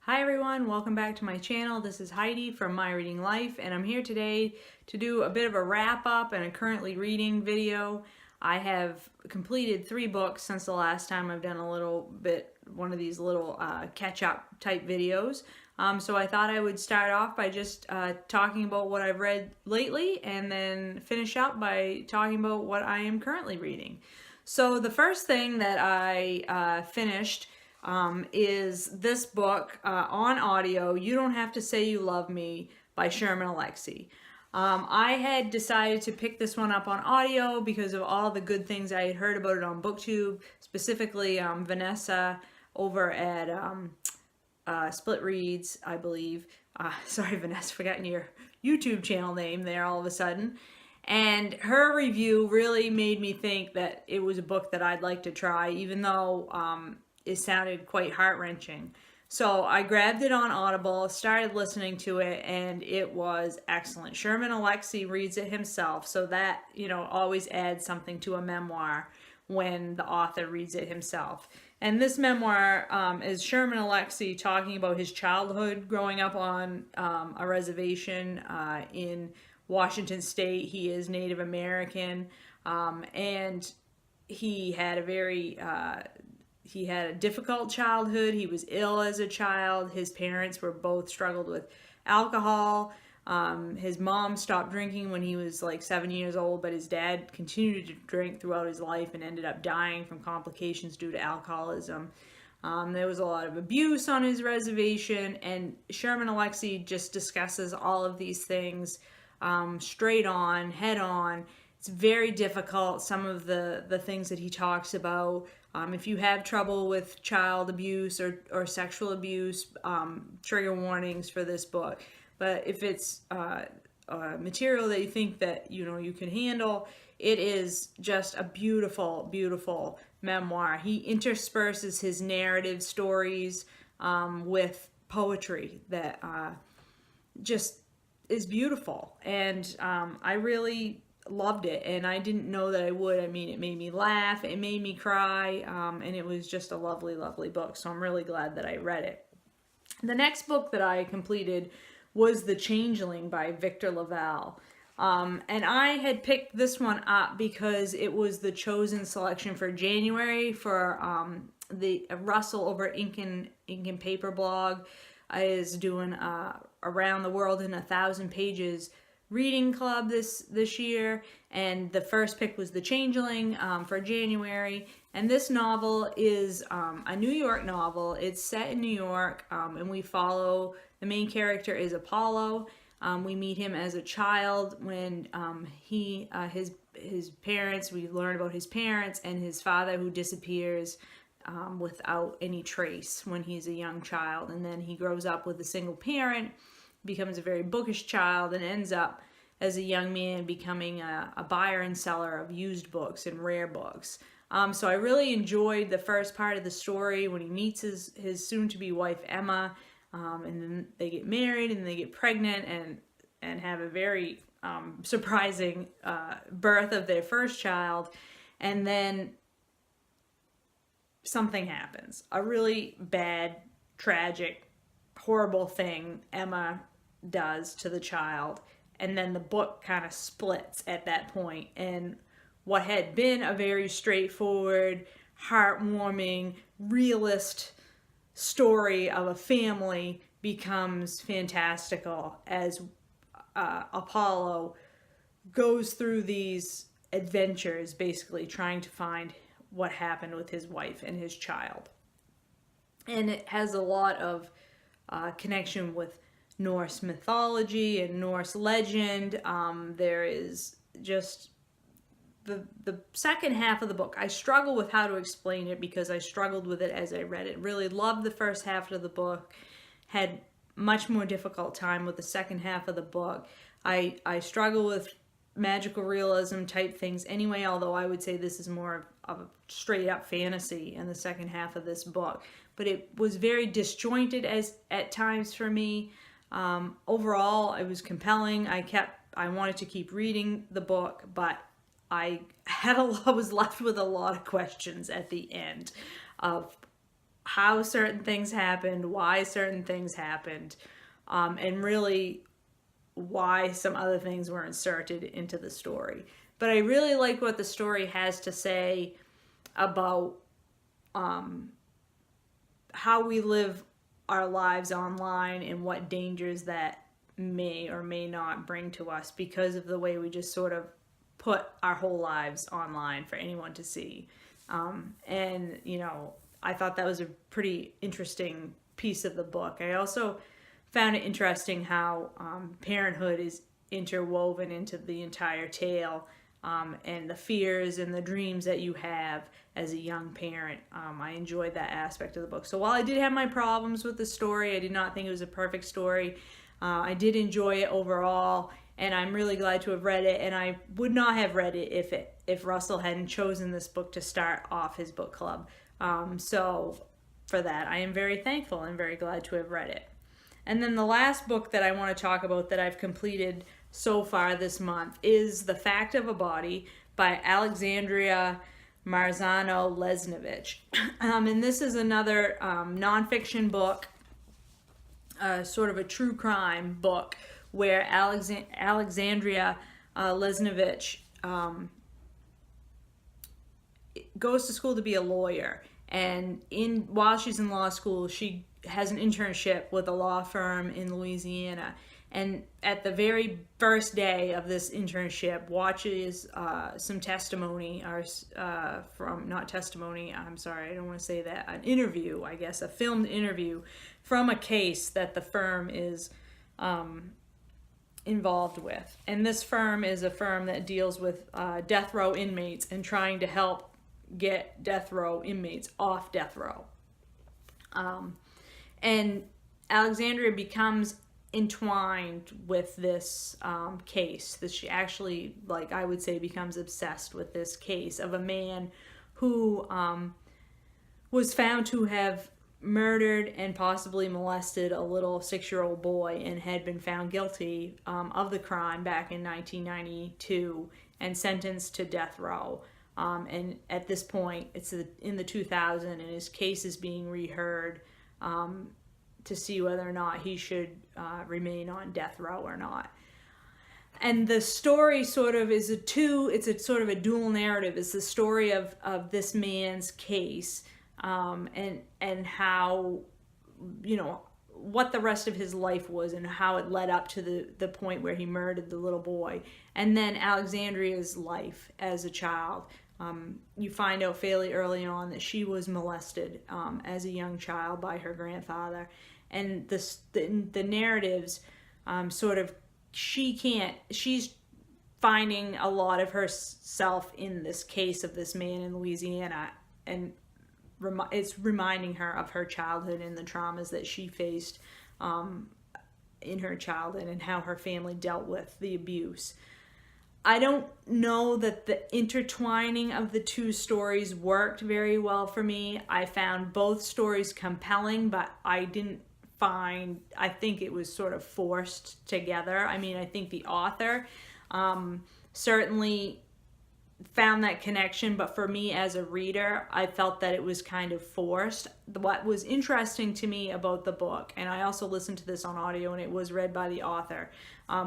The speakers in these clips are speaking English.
Hi everyone, welcome back to my channel. This is Heidi from My Reading Life, and I'm here today to do a bit of a wrap up and a currently reading video. I have completed 3 books since the last time I've done a little bit, one of these little catch up type videos. So I thought I would start off by just talking about what I've read lately and then finish up by talking about what I am currently reading. So the first thing that I finished is this book on audio, You Don't Have to Say You Love Me by Sherman Alexie. I had decided to pick this one up on audio because of all the good things I had heard about it on BookTube, specifically Vanessa over at Split Reads, I believe. Sorry, Vanessa, forgotten your YouTube channel name there all of a sudden. And her review really made me think that it was a book that I'd like to try, even though it sounded quite heart-wrenching. So I grabbed it on Audible, started listening to it, and it was excellent. Sherman Alexie reads it himself, so that, you know, always adds something to a memoir when the author reads it himself. And this memoir is Sherman Alexie talking about his childhood growing up on a reservation in Washington State. He is Native American, and he had a difficult childhood. He was ill as a child. His parents were both struggled with alcohol. His mom stopped drinking when he was like 7 years old, but his dad continued to drink throughout his life and ended up dying from complications due to alcoholism. There was a lot of abuse on his reservation, and Sherman Alexie just discusses all of these things straight on, head on. It's very difficult, some of the things that he talks about. If you have trouble with child abuse or sexual abuse, trigger warnings for this book. But if it's material that you think that you can handle, it is just a beautiful, beautiful memoir. He intersperses his narrative stories with poetry that just is beautiful, and I really loved it, and I didn't know that I would. I mean, it made me laugh, it made me cry, and it was just a lovely, lovely book, so I'm really glad that I read it. The next book that I completed was The Changeling by Victor Lavalle, and I had picked this one up because it was the chosen selection for January for the Russell over at Ink and Paper blog is doing Around the World in 1,000 Pages reading club this year, and the first pick was The Changeling for January. And this novel is a New York novel. It's set in New York, and we follow the main character is Apollo. We meet him as a child when his parents, we learn about his parents and his father who disappears without any trace when he's a young child, and then he grows up with a single parent, becomes a very bookish child, and ends up as a young man becoming a buyer and seller of used books and rare books. So I really enjoyed the first part of the story when he meets his soon-to-be wife Emma, and then they get married and they get pregnant and have a very surprising birth of their first child, and then something happens. A really bad, tragic, horrible thing Emma does to the child, and then the book kind of splits at that point, and what had been a very straightforward, heartwarming, realist story of a family becomes fantastical as Apollo goes through these adventures, basically trying to find what happened with his wife and his child. And it has a lot of connection with Norse mythology and Norse legend. There is just the second half of the book. I struggle with how to explain it because I struggled with it as I read it. Really loved the first half of the book, had much more difficult time with the second half of the book. I struggle with magical realism type things anyway, although I would say this is more of a straight up fantasy in the second half of this book. But it was very disjointed at times for me. Overall, it was compelling. I wanted to keep reading the book, but I was left with a lot of questions at the end of how certain things happened, why certain things happened, and really why some other things were inserted into the story. But I really like what the story has to say about how we live our lives online and what dangers that may or may not bring to us because of the way we just sort of put our whole lives online for anyone to see. And, you know, I thought that was a pretty interesting piece of the book. I also found it interesting how parenthood is interwoven into the entire tale, and the fears and the dreams that you have as a young parent. I enjoyed that aspect of the book. So while I did have my problems with the story, I did not think it was a perfect story. I did enjoy it overall, and I'm really glad to have read it. And I would not have read it if Russell hadn't chosen this book to start off his book club. So for that, I am very thankful and very glad to have read it. And then the last book that I want to talk about that I've completed so far this month is The Fact of a Body by Alexandria Marzano-Lesnevich. And this is another nonfiction book, sort of a true crime book, where Alexandria Lesnevich goes to school to be a lawyer. And while she's in law school, she has an internship with a law firm in Louisiana. And at the very first day of this internship, watches some testimony, not testimony, I'm sorry, I don't want to say that, an interview, I guess, a filmed interview from a case that the firm is involved with. And this firm is a firm that deals with death row inmates and trying to help get death row inmates off death row. And Alexandria becomes entwined with this case. That she actually, like I would say, becomes obsessed with this case of a man who was found to have murdered and possibly molested a little 6-year-old boy and had been found guilty of the crime back in 1992 and sentenced to death row. And at this point, it's in the 2000s, and his case is being reheard to see whether or not he should remain on death row or not. And the story sort of is it's a sort of a dual narrative. It's the story of this man's case, and how, you know, what the rest of his life was and how it led up to the point where he murdered the little boy. And then Alexandria's life as a child. You find out fairly early on that she was molested as a young child by her grandfather. And the narratives sort of, she's finding a lot of herself in this case of this man in Louisiana, and it's reminding her of her childhood and the traumas that she faced in her childhood and how her family dealt with the abuse. I don't know that the intertwining of the two stories worked very well for me. I found both stories compelling, but I think it was sort of forced together. I mean, I think the author certainly found that connection, but for me as a reader, I felt that it was kind of forced. What was interesting to me about the book, and I also listened to this on audio, and it was read by the author,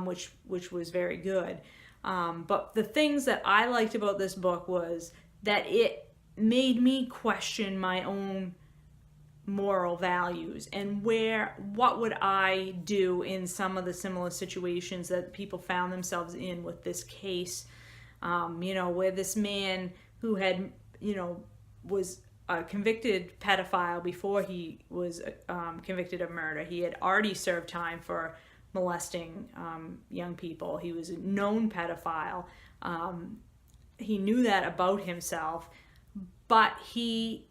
which was very good. But the things that I liked about this book was that it made me question my own moral values and what would I do in some of the similar situations that people found themselves in with this case, where this man who had, was a convicted pedophile before he was convicted of murder. He had already served time for molesting young people. He was a known pedophile. He knew that about himself, but he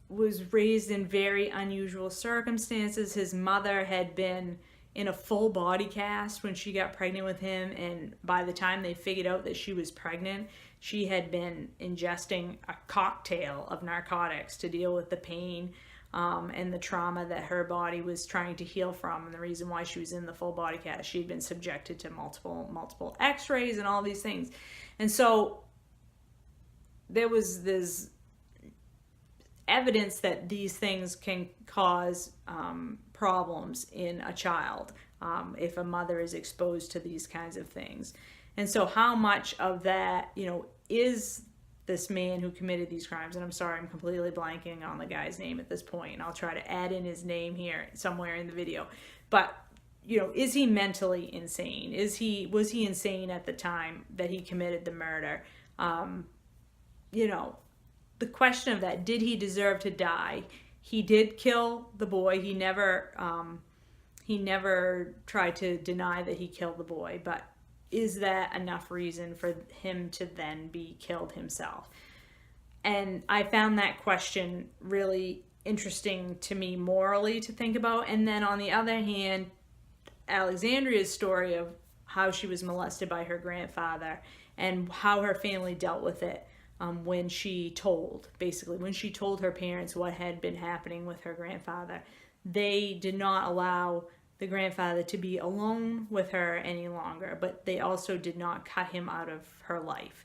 was raised in very unusual circumstances. His mother had been in a full body cast when she got pregnant with him, and by the time they figured out that she was pregnant, she had been ingesting a cocktail of narcotics to deal with the pain and the trauma that her body was trying to heal from, and the reason why she was in the full body cast. She'd been subjected to multiple x-rays and all these things. And so there was this evidence that these things can cause problems in a child if a mother is exposed to these kinds of things. And so how much of that, is this man who committed these crimes, and I'm sorry, I'm completely blanking on the guy's name at this point, and I'll try to add in his name here somewhere in the video, but is he mentally insane? Was he insane at the time that he committed the murder? The question of that, did he deserve to die? He did kill the boy. He never tried to deny that he killed the boy, but is that enough reason for him to then be killed himself? And I found that question really interesting to me morally to think about. And then on the other hand, Alexandria's story of how she was molested by her grandfather and how her family dealt with it when she told her parents what had been happening with her grandfather. They did not allow the grandfather to be alone with her any longer, but they also did not cut him out of her life.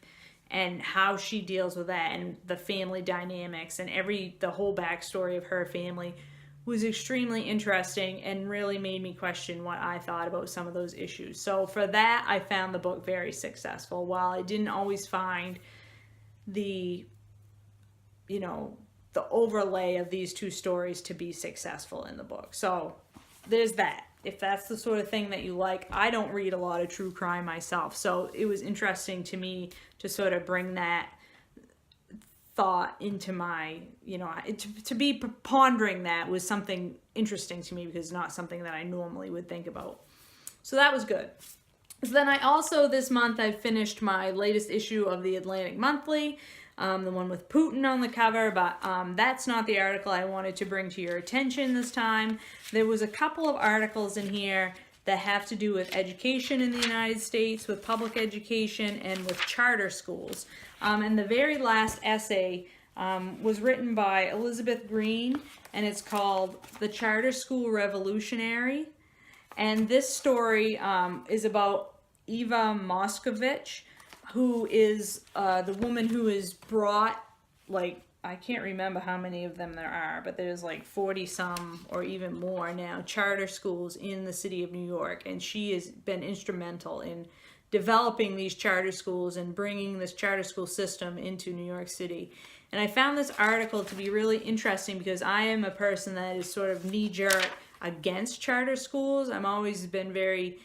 And how she deals with that and the family dynamics and the whole backstory of her family was extremely interesting and really made me question what I thought about some of those issues. So for that, I found the book very successful. While I didn't always find the overlay of these two stories to be successful in the book. So there's that. If that's the sort of thing that you like, I don't read a lot of true crime myself, so it was interesting to me to sort of bring that thought into my, to be pondering that was something interesting to me because it's not something that I normally would think about. So that was good. So then I also, this month, I finished my latest issue of the Atlantic Monthly, the one with Putin on the cover, but that's not the article I wanted to bring to your attention this time. There was a couple of articles in here that have to do with education in the United States, with public education, and with charter schools. And the very last essay was written by Elizabeth Green, and it's called The Charter School Revolutionary. And this story is about Eva Moscovich, who is the woman who is brought, I can't remember how many of them there are, but there's 40 some or even more now charter schools in the city of New York, and she has been instrumental in developing these charter schools and bringing this charter school system into New York City. And I found this article to be really interesting because I am a person that is sort of knee-jerk against charter schools. I've always been very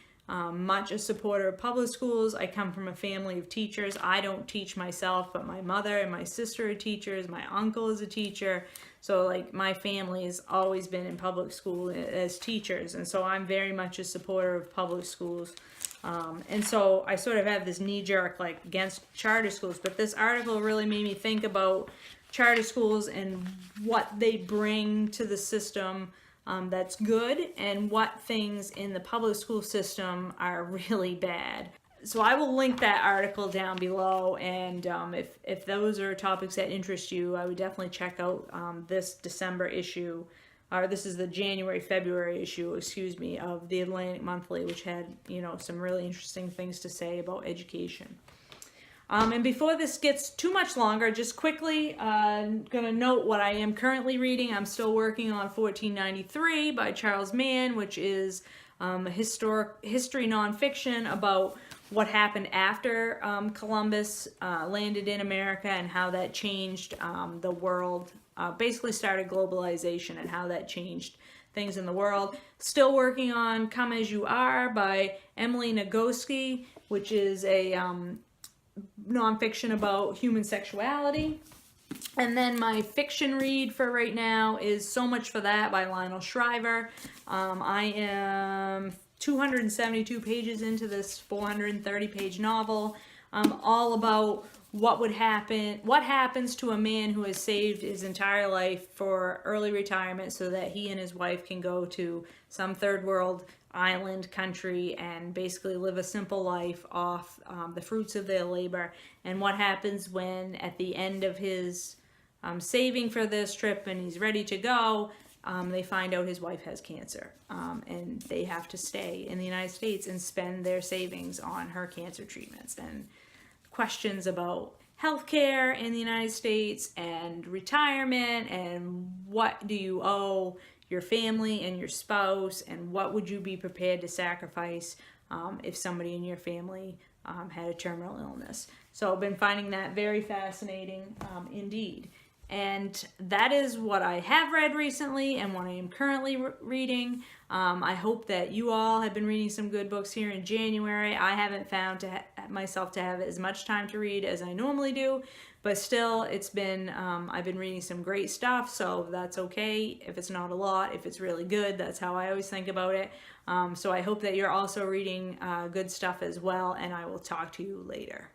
much a supporter of public schools. I come from a family of teachers. I don't teach myself, but my mother and my sister are teachers. My uncle is a teacher. So my family has always been in public school as teachers. And so I'm very much a supporter of public schools. And so I sort of have this knee-jerk against charter schools. But this article really made me think about charter schools and what they bring to the system that's good, and what things in the public school system are really bad. So I will link that article down below, and if those are topics that interest you, I would definitely check out this December issue, or this is the February issue, of the Atlantic Monthly, which had, some really interesting things to say about education. And before this gets too much longer, just quickly going to note what I am currently reading. I'm still working on 1493 by Charles Mann, which is a history nonfiction about what happened after Columbus landed in America and how that changed the world, basically started globalization and how that changed things in the world. Still working on Come As You Are by Emily Nagoski, which is a nonfiction about human sexuality. And then my fiction read for right now is So Much for That by Lionel Shriver. I am 272 pages into this 430-page novel, all about what happens to a man who has saved his entire life for early retirement so that he and his wife can go to some third world island country and basically live a simple life off the fruits of their labor, and what happens when at the end of his saving for this trip and he's ready to go, they find out his wife has cancer, and they have to stay in the United States and spend their savings on her cancer treatments, and questions about healthcare in the United States and retirement, and what do you owe your family and your spouse, and what would you be prepared to sacrifice if somebody in your family had a terminal illness. So I've been finding that very fascinating indeed. And that is what I have read recently and what I am currently reading. I hope that you all have been reading some good books here in January. I haven't found myself to have as much time to read as I normally do, but still it's been, I've been reading some great stuff, so that's okay. If it's not a lot, if it's really good, that's how I always think about it. So I hope that you're also reading good stuff as well, and I will talk to you later.